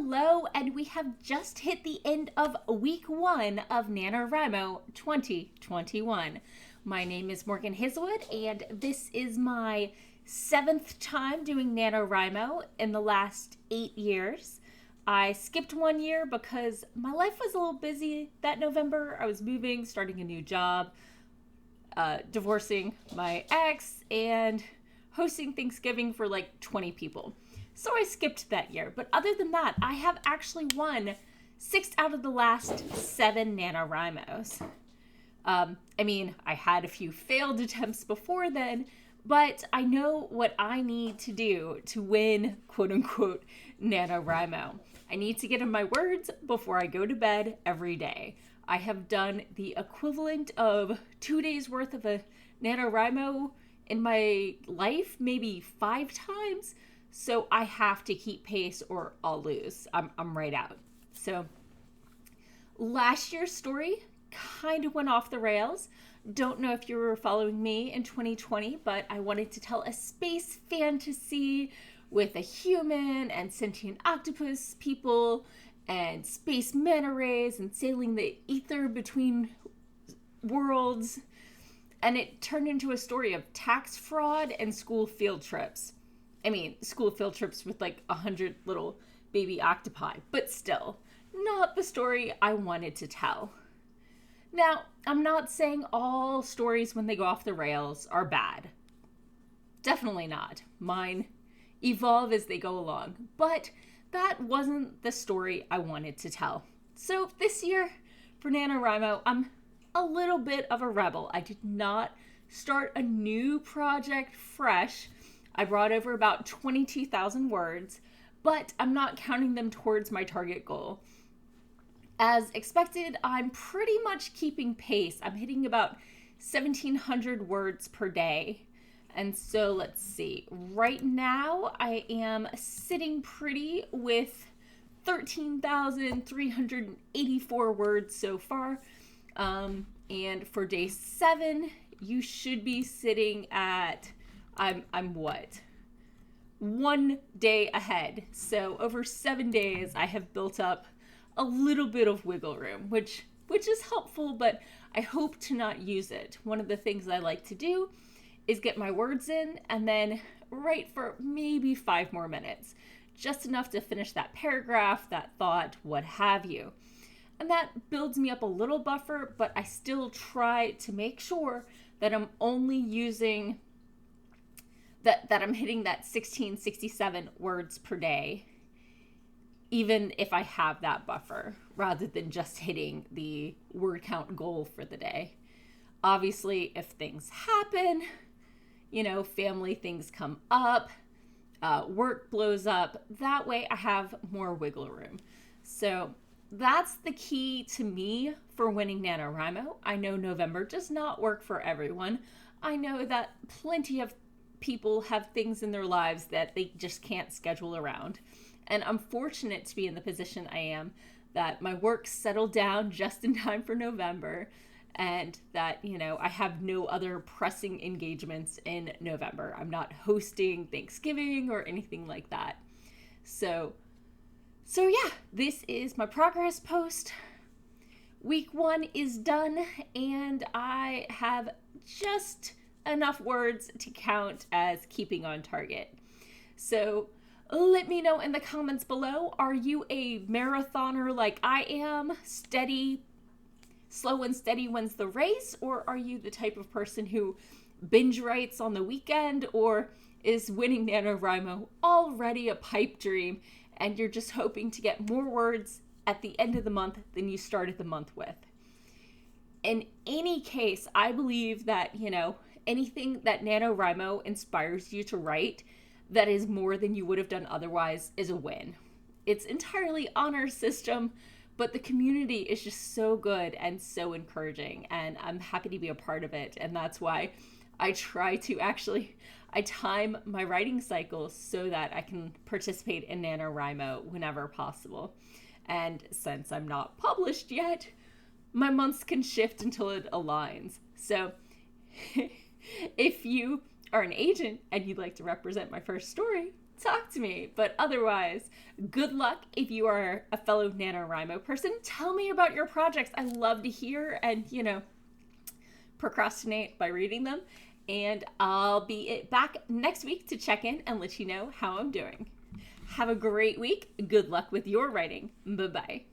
Hello, and we have just hit the end of week 1 of NaNoWriMo 2021. My name is Morgan Hazelwood, and this is my 7th time doing NaNoWriMo in the last 8 years. I skipped 1 year because my life was a little busy that November. I was moving, starting a new job, divorcing my ex, and hosting Thanksgiving for like 20 people. So I skipped that year. But other than that, I have actually won 6 out of the last 7 NaNoWriMos. I had a few failed attempts before then, but I know what I need to do to win, quote unquote, NaNoWriMo. I need to get in my words before I go to bed every day. I have done the equivalent of 2 days worth of a NaNoWriMo in my life, maybe 5 times. So I have to keep pace or I'll lose. I'm right out. So last year's story kind of went off the rails. Don't know if you were following me in 2020, but I wanted to tell a space fantasy with a human and sentient octopus people and space manta rays and sailing the ether between worlds. And it turned into a story of tax fraud and school field trips. School field trips with like 100 little baby octopi, but still, not the story I wanted to tell. Now, I'm not saying all stories when they go off the rails are bad. Definitely not. Mine evolve as they go along, but that wasn't the story I wanted to tell. So this year for NaNoWriMo, I'm a little bit of a rebel. I did not start a new project fresh. I brought over about 22,000 words, but I'm not counting them towards my target goal. As expected, I'm pretty much keeping pace. I'm hitting about 1,700 words per day. And so let's see. Right now, I am sitting pretty with 13,384 words so far. And for day 7, you should be sitting at I'm what? 1 day ahead. So over 7 days, I have built up a little bit of wiggle room, which is helpful, but I hope to not use it. One of the things I like to do is get my words in and then write for maybe 5 more minutes, just enough to finish that paragraph, that thought, what have you. And that builds me up a little buffer, but I still try to make sure that I'm only using that I'm hitting that 1667 words per day, even if I have that buffer, rather than just hitting the word count goal for the day. Obviously, if things happen, family things come up, work blows up, that way I have more wiggle room. So that's the key to me for winning NaNoWriMo. I know November does not work for everyone. I know that plenty of people have things in their lives that they just can't schedule around. And I'm fortunate to be in the position I am, that my work settled down just in time for November, and that, I have no other pressing engagements in November. I'm not hosting Thanksgiving or anything like that. So yeah, this is my progress post. Week 1 is done, and I have just enough words to count as keeping on target. So let me know in the comments below, are you a marathoner like I am? Slow and steady wins the race? Or are you the type of person who binge writes on the weekend? Or is winning NaNoWriMo already a pipe dream and you're just hoping to get more words at the end of the month than you started the month with? In any case, I believe that, anything that NaNoWriMo inspires you to write that is more than you would have done otherwise is a win. It's entirely honor system, but the community is just so good and so encouraging, and I'm happy to be a part of it. And that's why I try to I time my writing cycles so that I can participate in NaNoWriMo whenever possible. And since I'm not published yet, my months can shift until it aligns. So if you are an agent and you'd like to represent my first story, talk to me. But otherwise, good luck if you are a fellow NaNoWriMo person. Tell me about your projects. I love to hear and, procrastinate by reading them. And I'll be back next week to check in and let you know how I'm doing. Have a great week. Good luck with your writing. Bye-bye.